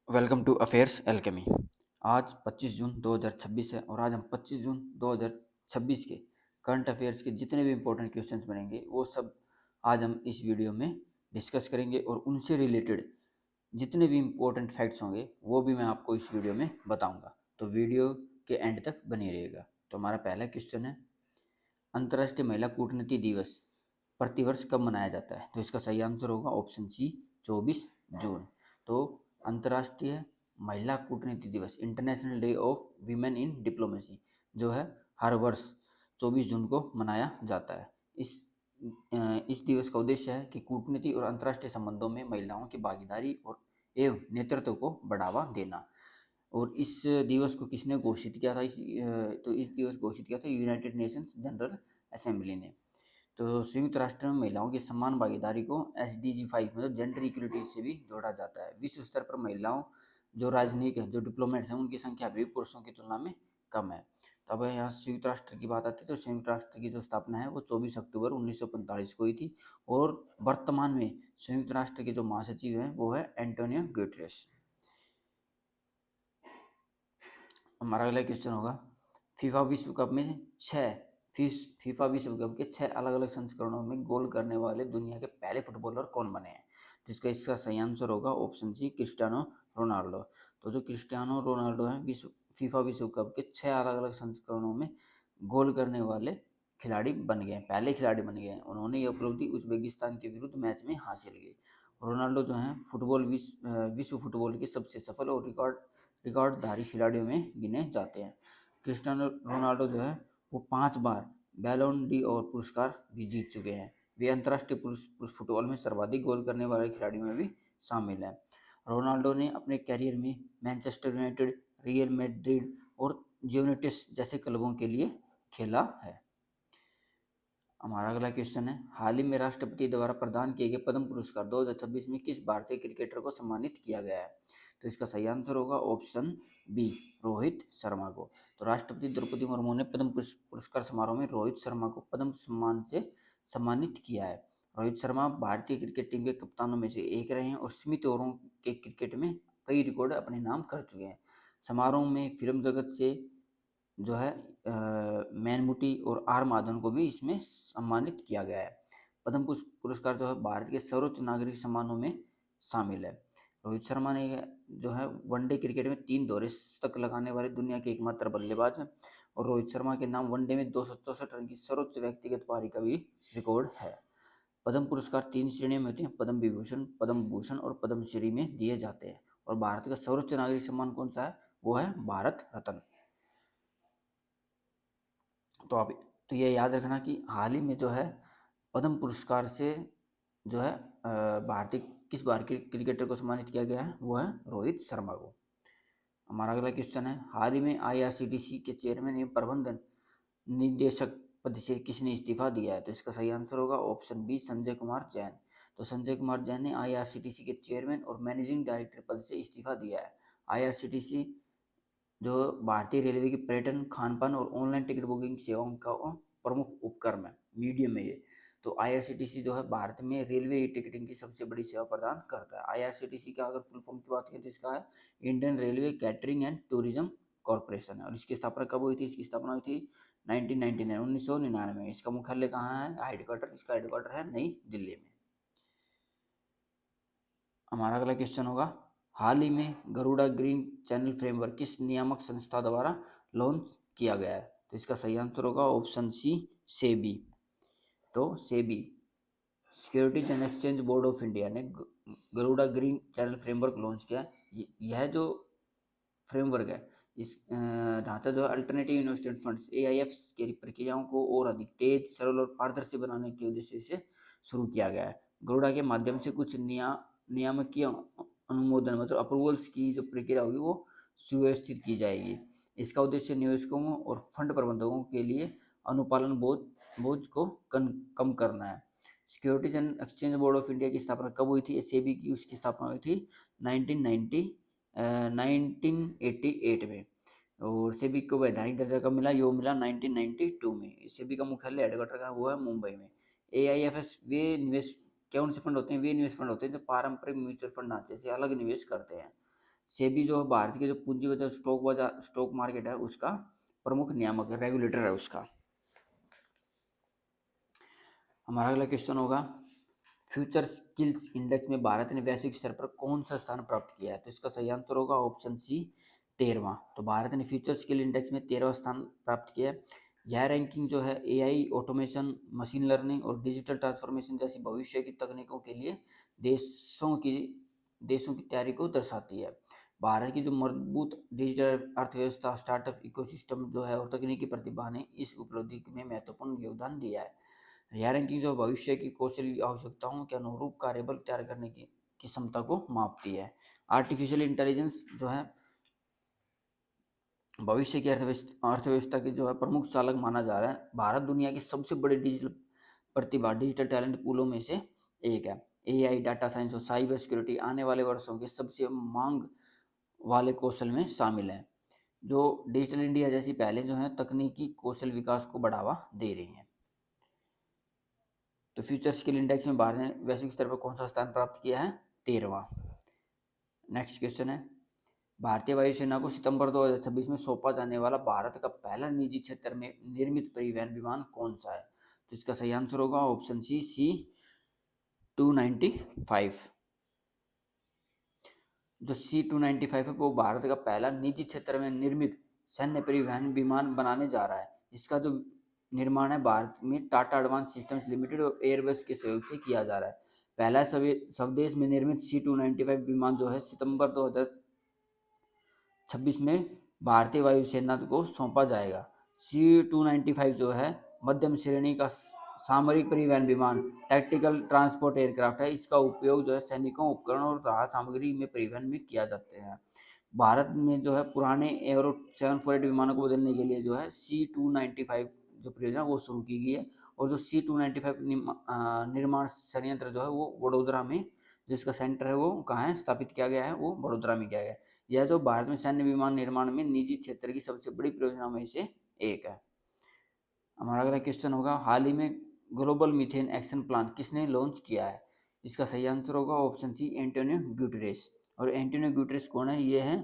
Welcome to affairs alchemy. आज 25 जून 2026 है और आज हम 25 जून 2026 के करंट अफेयर्स के जितने भी इम्पोर्टेंट क्वेश्चंस बनेंगे वो सब आज हम इस वीडियो में डिस्कस करेंगे और उनसे रिलेटेड जितने भी इम्पोर्टेंट फैक्ट्स होंगे वो भी मैं आपको इस वीडियो में बताऊंगा। तो वीडियो के एंड तक बने रहिएगा। तो हमारा पहला क्वेश्चन है, अंतर्राष्ट्रीय महिला कूटनीति दिवस प्रतिवर्ष कब मनाया जाता है? तो इसका सही आंसर होगा ऑप्शन सी, 24 जून। तो अंतर्राष्ट्रीय महिला कूटनीति दिवस, international day of women in diplomacy, जो है हर वर्ष 24 जून को मनाया जाता है। इस दिवस का उद्देश्य है कि कूटनीति और अंतर्राष्ट्रीय संबंधों में महिलाओं की भागीदारी और एवं नेतृत्व को बढ़ावा देना। और इस दिवस को किसने घोषित किया था? तो इस दिवस घोषित किया था यूनाइटेड नेशंस जनरल असेंबली ने। तो संयुक्त राष्ट्र में महिलाओं की समान भागीदारी को SDG 5 मतलब जेंडर इक्वलिटी से भी जोड़ा जाता है। विश्व स्तर पर महिलाओं जो राजनयिक है, जो डिप्लोमेट्स हैं, उनकी संख्या भी पुरुषों की तुलना में कम है। तो अब यहाँ संयुक्त राष्ट्र की बात आती है तो संयुक्त राष्ट्र की जो स्थापना है वो 24 अक्टूबर 1945 को हुई थी और वर्तमान में संयुक्त राष्ट्र के जो महासचिव हैं वो है एंटोनियो गुटेरेस। हमारा अगला क्वेश्चन होगा, फीफा विश्व कप में फीफा विश्व कप के 6 अलग अलग संस्करणों में गोल करने वाले दुनिया के पहले फुटबॉलर कौन बने हैं? जिसका इसका सही आंसर होगा ऑप्शन सी, क्रिस्टियानो रोनाल्डो। तो जो क्रिस्टियानो रोनाल्डो हैं फीफा विश्व कप के 6 अलग अलग संस्करणों में गोल करने वाले खिलाड़ी बन गए हैं, पहले खिलाड़ी बन गए हैं। उन्होंने ये उपलब्धि उज्बेकिस्तान के विरुद्ध मैच में हासिल की। रोनाल्डो जो हैं विश्व फुटबॉल के सबसे सफल और रिकॉर्डधारी खिलाड़ियों में गिने जाते हैं। क्रिस्टियानो रोनाल्डो जो है वो 5 बार बैलोन डी और पुरस्कार भी जीत चुके हैं। वे अंतर्राष्ट्रीय पुरुष फुटबॉल में सर्वाधिक गोल करने वाले खिलाड़ियों में भी शामिल हैं। रोनाल्डो ने अपने कैरियर में मैनचेस्टर यूनाइटेड, रियल मैड्रिड और यूवेंटस जैसे क्लबों के लिए खेला है। हमारा अगला क्वेश्चन है, हाल ही में राष्ट्रपति द्वारा प्रदान किए गए पद्म पुरस्कार 2026 में किस भारतीय क्रिकेटर को सम्मानित किया गया है? तो इसका सही आंसर होगा ऑप्शन बी, रोहित शर्मा को। तो राष्ट्रपति द्रौपदी मुर्मू ने पद्म पुरस्कार समारोह में रोहित शर्मा को पद्म सम्मान से सम्मानित किया है। रोहित शर्मा भारतीय क्रिकेट टीम के कप्तानों में से एक रहे हैं और सीमित ओवरों के क्रिकेट में कई रिकॉर्ड अपने नाम कर चुके हैं। समारोह में फिल्म जगत से जो है मैनमुटी और आर माधवन को भी इसमें सम्मानित किया गया है। पद्म पुरस्कार जो है भारत के सर्वोच्च नागरिक सम्मानों में शामिल है। रोहित शर्मा ने जो है वनडे क्रिकेट में 3 दोहरे शतक लगाने वाले दुनिया के एकमात्र बल्लेबाज हैं और रोहित शर्मा के नाम वनडे में 264 रन की सर्वोच्च व्यक्तिगत पारी का भी रिकॉर्ड है। पद्म पुरस्कार 3 श्रेणियों में होते हैं, पद्म विभूषण, पद्म भूषण और पद्मश्री में दिए जाते हैं। और भारत का सर्वोच्च नागरिक सम्मान कौन सा है? वो है भारत रत्न। तो आप तो ये याद रखना कि हाल ही में जो है पद्म पुरस्कार से जो है भारतीय किस भारतीय क्रिकेटर को सम्मानित किया गया है? वो है रोहित शर्मा को। हमारा अगला क्वेश्चन है, हाल ही में IRCTC के चेयरमैन एवं प्रबंधन निदेशक पद से किसने इस्तीफा दिया है? तो इसका सही आंसर होगा ऑप्शन बी, संजय कुमार जैन। तो संजय कुमार जैन ने IRCTC के चेयरमैन और मैनेजिंग डायरेक्टर पद से इस्तीफा दिया है। IRCTC जो भारतीय रेलवे की पर्यटन, खानपान और ऑनलाइन टिकट बुकिंग सेवाओं का प्रमुख उपक्रम है, मीडियम है ये। तो IRCTC जो है भारत में रेलवे टिकटिंग की सबसे बड़ी सेवा प्रदान करता है। IRCTC का अगर फुल फॉर्म की बात करें तो इसका है Indian railway catering and tourism corporation है। और इसकी स्थापना कब हुई थी? इसकी स्थापना हुई थी 1999 1999। इसका मुख्यालय कहाँ है? हेडक्वार्टर, इसका हेडक्वार्टर है नई दिल्ली में। हमारा अगला क्वेश्चन होगा, हाल ही में गरुड़ा ग्रीन चैनल फ्रेमवर्क किस नियामक संस्था द्वारा लॉन्च किया गया है? तो इसका सही आंसर होगा ऑप्शन सी, सेबी। तो SEBI, securities and exchange board of India ने Garuda green channel framework launch किया है। यह जो फ्रेमवर्क है, इस ढांचा जो है अल्टरनेटिव इन्वेस्टमेंट फंड्स AIF की प्रक्रियाओं को और अधिक तेज, सरल और पारदर्शी बनाने के उद्देश्य से शुरू किया गया है। गरुड़ा के माध्यम से कुछ नियामकीय अनुमोदन मतलब अप्रूवल्स की जो प्रक्रिया होगी वो सुव्यवस्थित की जाएगी। इसका उद्देश्य निवेशकों और फंड प्रबंधकों के लिए अनुपालन बोझ को कम करना है। Securities and exchange board of India की स्थापना कब हुई थी? SEBI की उसकी स्थापना हुई थी 1988 में। और सेबी को वैधानिक दर्जा कब मिला? ये मिला 1992 में। सेबी का मुख्यालय हेडक्वार्टर का वो है मुंबई में। AIFs वे निवेश कौन से फंड होते हैं? वे निवेश फंड होते हैं जो पारंपरिक म्यूचुअल फंड ढांचे से अलग निवेश करते हैं। सेबी जो है भारत के जो पूंजी बाजार स्टॉक मार्केट है उसका प्रमुख नियामक है, रेगुलेटर है उसका। हमारा अगला क्वेश्चन होगा फ्यूचर स्किल्स इंडेक्स में भारत ने वैश्विक स्तर पर कौन सा स्थान प्राप्त किया है? तो इसका सही आंसर होगा ऑप्शन सी 13वां। तो भारत ने फ्यूचर स्किल इंडेक्स में 13वां स्थान प्राप्त किया है। यह रैंकिंग जो है एआई, ऑटोमेशन, मशीन लर्निंग और डिजिटल ट्रांसफॉर्मेशन जैसी भविष्य की तकनीकों के लिए देशों की देशों की तैयारी को दर्शाती है। भारत की जो मजबूत डिजिटल अर्थव्यवस्था, स्टार्टअप इकोसिस्टम जो है और तकनीकी प्रतिभा ने इस उपलब्धि में महत्वपूर्ण योगदान दिया है। यह रैंकिंग जो भविष्य की कौशल आवश्यकताओं के अनुरूप कार्यबल तैयार करने की क्षमता को मापती है। आर्टिफिशियल इंटेलिजेंस जो है भविष्य की अर्थव्यवस्था की जो है प्रमुख चालक माना जा रहा है। भारत दुनिया की सबसे बड़े डिजिटल टैलेंट पूलों में से एक है। एआई, डाटा साइंस और साइबर सिक्योरिटी आने वाले वर्षों के सबसे मांग वाले कौशल में शामिल है, जो डिजिटल इंडिया जैसी पहलें जो है तकनीकी कौशल विकास को बढ़ावा दे रही हैं। तो फ्यूचर स्किल इंडेक्स में भारत ने वैश्विक स्तर पर कौन सा स्थान प्राप्त किया है? 13वां। नेक्स्ट क्वेश्चन है भारतीय वायुसेना को सितंबर 2026 में सौंपा जाने वाला भारत का पहला निजी क्षेत्र में निर्मित परिवहन विमान कौन सा है? तो इसका सही आंसर होगा ऑप्शन सी 295। जो C-295 है वो भारत का पहला निजी क्षेत्र में निर्मित सैन्य परिवहन विमान बनाने जा रहा है। इसका जो निर्माण है भारत में टाटा एडवांस सिस्टम्स लिमिटेड और एयरबस के सहयोग से किया जा रहा है। पहला स्वदेश में निर्मित C-295 विमान जो है सितंबर 2026 में भारतीय वायुसेना को सौंपा जाएगा। C-295 जो है मध्यम श्रेणी का सामरिक परिवहन विमान, टैक्टिकल ट्रांसपोर्ट एयरक्राफ्ट है। इसका उपयोग जो है सैनिकों, उपकरणों और राहत सामग्री में परिवहन में किया जाते हैं। भारत में जो है पुराने एयरो 748 विमानों को बदलने के लिए जो है C-295 जो परियोजना वो शुरू की गई है। और जो C-295 निर्माण संयंत्र जो है वो वडोदरा में, जिसका सेंटर है वो कहाँ है स्थापित किया गया है, वो वडोदरा में किया गया है। यह जो भारत में सैन्य विमान निर्माण में निजी क्षेत्र की सबसे बड़ी परियोजनाओं में से एक है। हमारा अगला क्वेश्चन होगा हाल ही में ग्लोबल मीथेन एक्शन प्लान किसने लॉन्च किया है? इसका सही आंसर होगा ऑप्शन सी एंटोनियो गुटेरेस। और एंटोनियो गुटेरेस कौन है? ये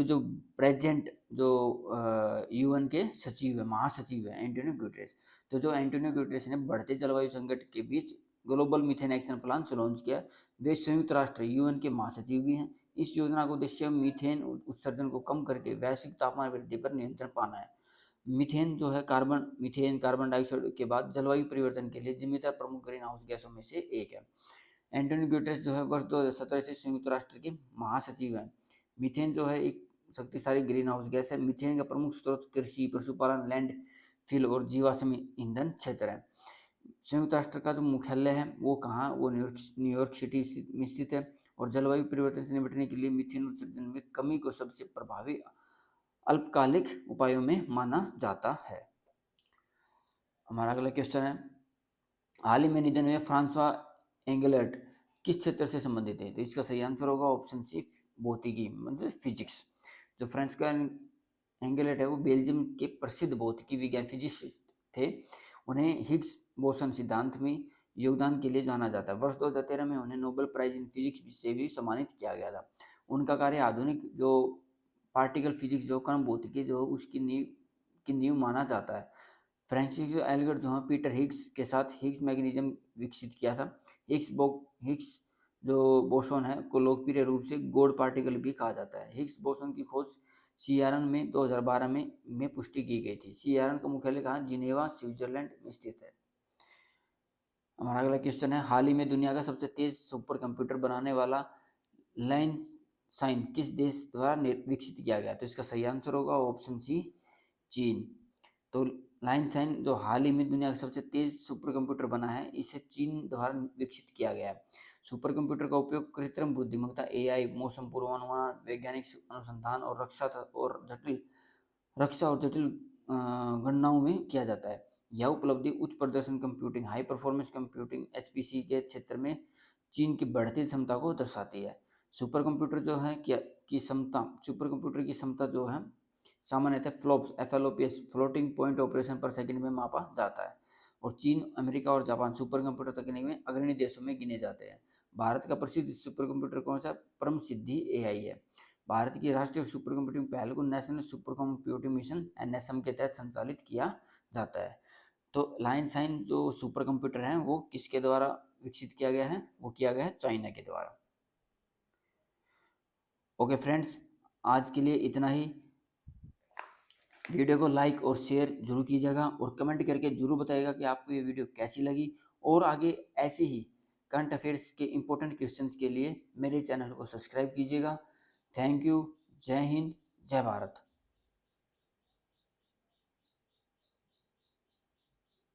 जो प्रेजेंट जो यूएन के सचिव है, महासचिव है एंटोनियो गुटेरेस। तो जो एंटोनियो गुटेरेस ने बढ़ते जलवायु संकट के बीच ग्लोबल मीथेन एक्शन प्लान से लॉन्च किया। वे संयुक्त राष्ट्र यूएन के महासचिव भी हैं। इस योजना का उद्देश्य मीथेन उत्सर्जन को कम करके वैश्विक तापमान वृद्धि पर नियंत्रण पाना है। मीथेन कार्बन डाइऑक्साइड के बाद जलवायु परिवर्तन के लिए जिम्मेदार प्रमुख ग्रीन हाउस गैसों में से एक है। एंटोनियो गुटेरेस जो है वर्ष 2017 से संयुक्त राष्ट्र के महासचिव हैं। मीथेन जो है एक शक्तिशाली ग्रीन हाउस गैस है। मीथेन का प्रमुख स्रोत कृषि, पशुपालन, लैंड फिल और जीवाश्म ईंधन क्षेत्र है। संयुक्त राष्ट्र का जो मुख्यालय है वो कहाँ, वो न्यूयॉर्क सिटी में स्थित है। और जलवायु परिवर्तन से निपटने के लिए मीथेन उत्सर्जन में कमी को सबसे प्रभावी अल्पकालिक उपायों में माना जाता है। हमारा अगला क्वेश्चन है हाल ही में निधन हुए फ्रांसवा एंगेलर्ट किस क्षेत्र से संबंधित है? तो इसका सही आंसर होगा ऑप्शन सी भौतिकी, मतलब फिजिक्स। जो फ्रांसवा एंगेलर्ट है वो बेल्जियम के प्रसिद्ध भौतिकी विज्ञान फिजिसिस्ट थे। उन्हें हिग्स बोसन सिद्धांत में योगदान के लिए जाना जाता है। वर्ष 2013 में उन्हें नोबेल प्राइज इन फिजिक्स से भी सम्मानित किया गया था। उनका कार्य आधुनिक जो पार्टिकल फिजिक्स जो कण भौतिकी जो उसकी नींव माना जाता है। फ्रांसिस एल्गर्ट जो है पीटर हिग्स के साथ हिग्स मैग्नीशियम विकसित किया था। हिग्स जो बोसोन है को लोकप्रिय रूप से गॉड पार्टिकल भी कहा जाता है। हिग्स बोसोन की खोज सीआरएन में 2012 में पुष्टि की गई थी। सीआरएन का मुख्यालय कहाँ? जिनेवा, स्विट्जरलैंड में स्थित है। हमारा अगला क्वेश्चन है हाल ही में दुनिया का सबसे तेज सुपर कंप्यूटर बनाने वाला लाइन साइन किस देश द्वारा विकसित किया गया? तो इसका सही आंसर होगा ऑप्शन सी चीन। तो लाइन साइन जो हाल ही में दुनिया का सबसे तेज सुपर कंप्यूटर बना है, इसे चीन द्वारा विकसित किया गया है। सुपर कंप्यूटर का उपयोग कृत्रिम बुद्धिमत्ता, एआई, मौसम पूर्वानुमान, वैज्ञानिक अनुसंधान और रक्षा और जटिल गणनाओं में किया जाता है। यह उपलब्धि उच्च प्रदर्शन computing, high performance computing HPC के क्षेत्र में चीन की बढ़ती क्षमता को दर्शाती है। सुपर कंप्यूटर जो है सुपर कंप्यूटर की क्षमता जो है सामान्यतः FLOPS फ्लोटिंग पॉइंट ऑपरेशन पर सेकंड में मापा जाता है। और चीन, अमेरिका और जापान सुपर कंप्यूटर तकनीक में अग्रणी देशों में गिने जाते हैं। भारत का प्रसिद्ध सुपर कंप्यूटर कौन सा? परम सिद्धि एआई है। भारत की राष्ट्रीय सुपर कंप्यूटिंग पहल को national super computing mission NSM के तहत संचालित किया जाता है। तो लाइन साइन जो सुपर कंप्यूटर है वो किसके द्वारा विकसित किया गया है? वो किया गया है चाइना के द्वारा। ओके फ्रेंड्स, आज के लिए इतना ही। वीडियो को लाइक और शेयर जरूर कीजिएगा और कमेंट करके जरूर बताइएगा कि आपको ये वीडियो कैसी लगी। और आगे ऐसे ही करंट अफेयर्स के इंपॉर्टेंट क्वेश्चंस के लिए मेरे चैनल को सब्सक्राइब कीजिएगा। Thank you. जय हिंद, जय भारत।